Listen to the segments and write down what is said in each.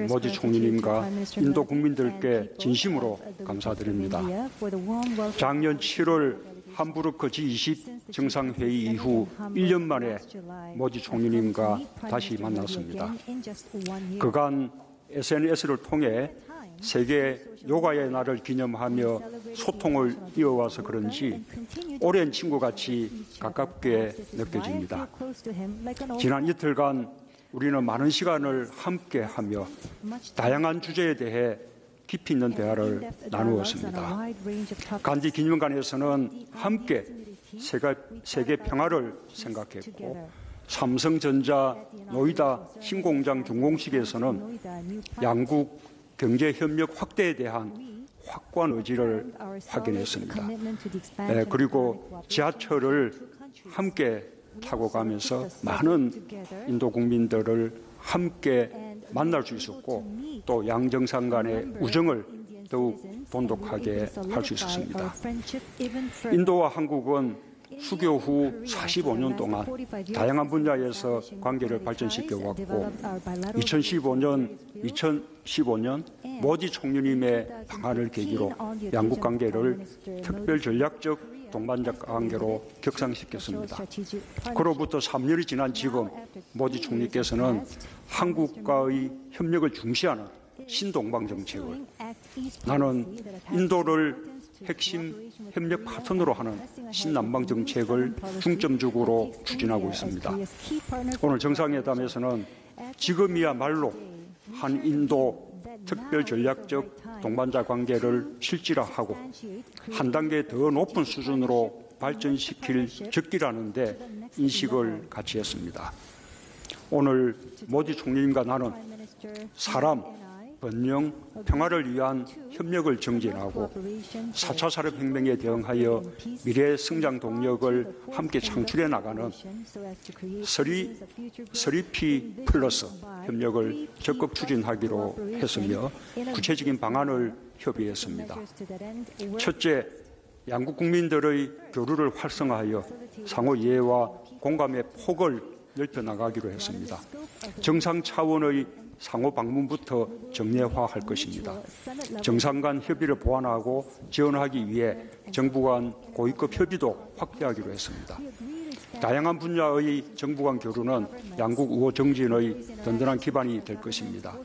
모디 총리님과 인도 국민들께 진심으로 감사드립니다. 작년 7월 함부르크 G20 정상회의 이후 1년 만에 모디 총리님과 다시 만났습니다. 그간 SNS를 통해 세계 요가의 날을 기념하며 소통을 이어와서 그런지 오랜 친구같이 가깝게 느껴집니다. 지난 이틀간 우리는 많은 시간을 함께하며 다양한 주제에 대해 깊이 있는 대화를 나누었습니다. 간디 기념관에서는 함께 세계 평화를 생각했고, 삼성전자 노이다 신공장 준공식에서는 양국 경제협력 확대에 대한 확고한 의지를 확인했습니다. 그리고 지하철을 함께 타고 가면서 많은 인도 국민들을 함께 만날 수 있었고, 또 양정상 간의 우정을 더욱 돈독하게 할 수 있었습니다. 인도와 한국은 수교 후 45년 동안 다양한 분야에서 관계를 발전시켜 왔고, 2015년 모디 총리님의 방한을 계기로 양국 관계를 특별 전략적 동반자 관계로 격상시켰습니다. 그로부터 3년이 지난 지금 모디 총리께서는 한국과의 협력을 중시하는 신동방 정책을, 나는 인도를 핵심 협력 파트너로 하는 신남방 정책을 중점적으로 추진하고 있습니다. 오늘 정상회담에서는 지금이야말로 한인도 특별 전략적 동반자 관계를 실질화하고 한 단계 더 높은 수준으로 발전시킬 적기라는 데 인식을 같이 했습니다. 오늘 모디 총리님과 나는 사람, 번영, 평화를 위한 협력을 정진하고 4차 산업혁명에 대응하여 미래 성장 동력을 함께 창출해 나가는 3P 플러스 협력을 적극 추진하기로 했으며 구체적인 방안을 협의했습니다. 첫째, 양국 국민들의 교류를 활성화하여 상호 이해와 공감의 폭을 넓혀 나가기로 했습니다. 정상 차원의 상호 방문부터 정례화할 것입니다. 정상 간 협의를 보완하고 지원하기 위해 정부 간 고위급 협의도 확대하기로 했습니다. 다양한 분야의 정부 간 교류는 양국 우호 정진의 든든한 기반이 될 것입니다.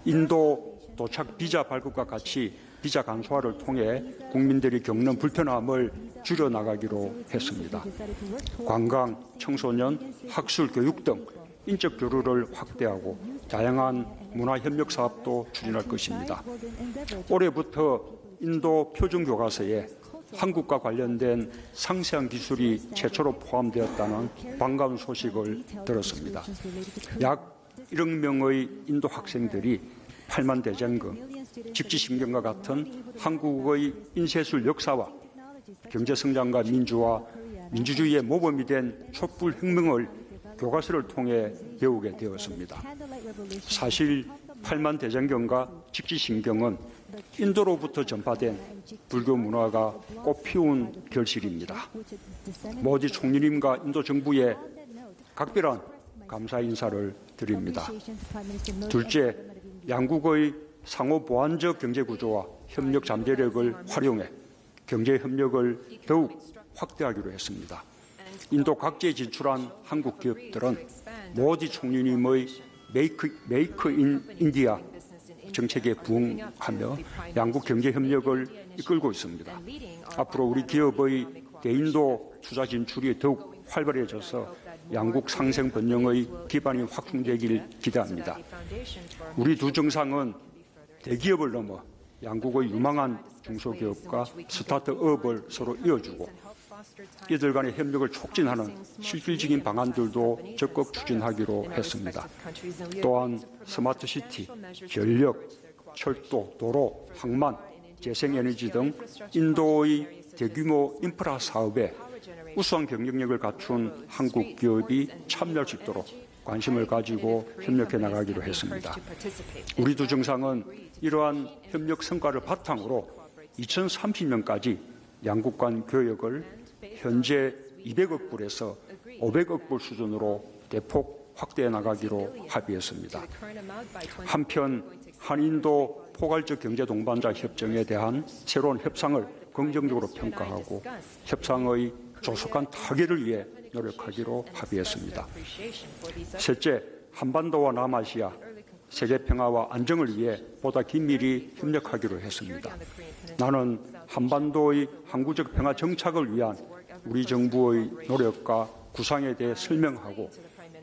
인도 도착 비자 발급과 같이 비자 간소화를 통해 국민들이 겪는 불편함을 줄여나가기로 했습니다. 관광, 청소년, 학술, 교육 등 인적 교류를 확대하고 다양한 문화협력 사업도 추진할 것입니다. 올해부터 인도 표준교과서에 한국과 관련된 상세한 기술이 최초로 포함되었다는 반가운 소식을 들었습니다. 약 1억 명의 인도 학생들이 팔만대장금, 직지신경과 같은 한국의 인쇄술 역사와 경제성장과 민주화, 민주주의의 모범이 된 촛불혁명을 교과서를 통해 배우게 되었습니다. 사실 팔만대장경과 직지신경은 인도로부터 전파된 불교 문화가 꽃피운 결실입니다. 모디 총리님과 인도 정부에 각별한 감사 인사를 드립니다. 둘째, 양국의 상호 보완적 경제구조와 협력 잠재력을 활용해 경제협력을 더욱 확대하기로 했습니다. 인도 각지에 진출한 한국 기업들은 모디 총리님의 메이크 인 인디아 정책에 부응하며 양국 경제협력을 이끌고 있습니다. 앞으로 우리 기업의 대인도 투자 진출이 더욱 활발해져서 양국 상생 번영의 기반이 확충되길 기대합니다. 우리 두 정상은 대기업을 넘어 양국의 유망한 중소기업과 스타트업을 서로 이어주고 이들 간의 협력을 촉진하는 실질적인 방안들도 적극 추진하기로 했습니다. 또한 스마트시티, 전력, 철도, 도로, 항만, 재생에너지 등 인도의 대규모 인프라 사업에 우수한 경쟁력을 갖춘 한국 기업이 참여할 수 있도록 관심을 가지고 협력해 나가기로 했습니다. 우리 두 정상은 이러한 협력 성과를 바탕으로 2030년까지 양국 간 교역을 현재 200억 불에서 500억 불 수준으로 대폭 확대해 나가기로 합의했습니다. 한편 한인도 포괄적 경제 동반자 협정에 대한 새로운 협상을 긍정적으로 평가하고 협상의 조속한 타결을 위해 노력하기로 합의했습니다. 셋째, 한반도와 남아시아 세계 평화와 안정을 위해 보다 긴밀히 협력하기로 했습니다. 나는 한반도의 항구적 평화 정착을 위한 우리 정부의 노력과 구상에 대해 설명하고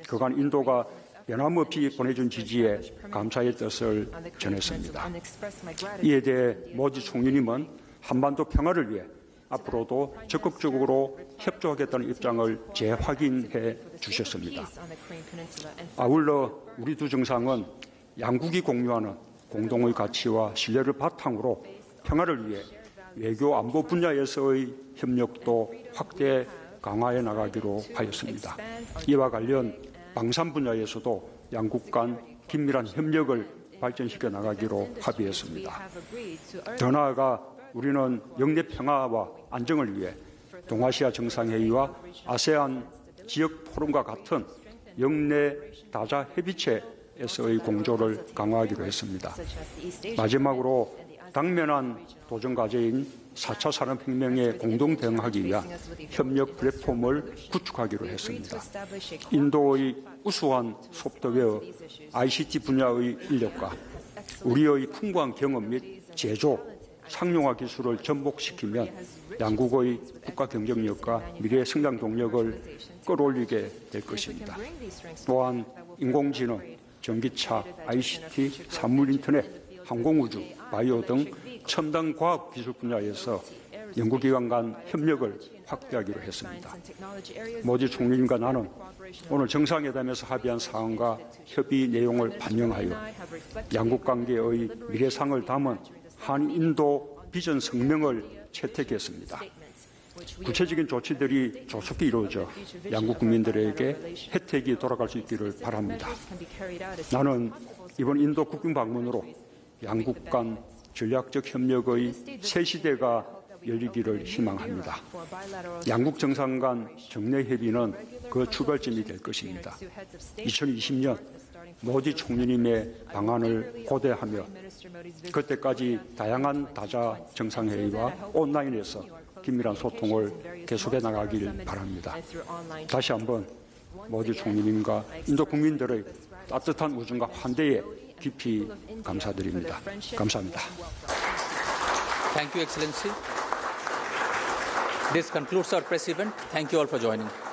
그간 인도가 변함없이 보내준 지지에 감사의 뜻을 전했습니다. 이에 대해 모디 총리님은 한반도 평화를 위해 앞으로도 적극적으로 협조하겠다는 입장을 재확인해 주셨습니다. 아울러 우리 두 정상은 양국이 공유하는 공동의 가치와 신뢰를 바탕으로 평화를 위해 외교 안보 분야에서의 협력도 확대 강화해 나가기로 하였습니다. 이와 관련 방산 분야에서도 양국 간 긴밀한 협력을 발전시켜 나가기로 합의했습니다. 더 나아가 우리는 영내 평화와 안정을 위해 동아시아 정상회의와 아세안 지역 포럼과 같은 영내 다자 협의체에서의 공조를 강화하기로 했습니다. 마지막으로 당면한 도전 과제인 4차 산업혁명에 공동 대응하기 위한 협력 플랫폼을 구축하기로 했습니다. 인도의 우수한 소프트웨어, ICT 분야의 인력과 우리의 풍부한 경험 및 제조, 상용화 기술을 접목시키면 양국의 국가 경쟁력과 미래 성장 동력을 끌어올리게 될 것입니다. 또한 인공지능, 전기차, ICT, 산물인터넷, 항공우주, 바이오 등 첨단 과학 기술 분야에서 연구기관 간 협력을 확대하기로 했습니다. 모디 총리님과 나는 오늘 정상회담에서 합의한 사항과 협의 내용을 반영하여 양국 관계의 미래상을 담은 한인도 비전 성명을 채택했습니다. 구체적인 조치들이 조속히 이루어져 양국 국민들에게 혜택이 돌아갈 수 있기를 바랍니다. 나는 이번 인도 국빈 방문으로 양국 간 전략적 협력의 새 시대가 열리기를 희망합니다. 양국 정상 간 정례 협의는 그 출발점이 될 것입니다. 2020년 모디 총리님의 방안을 고대하며 그때까지 다양한 다자 정상회의와 온라인에서 긴밀한 소통을 계속해 나가길 바랍니다. 다시 한번 모디 총리님과 인도 국민들의 따뜻한 우정과 환대에 깊이 감사드립니다. 감사합니다. Thank you, Excellency. This concludes our press event. Thank you all for joining.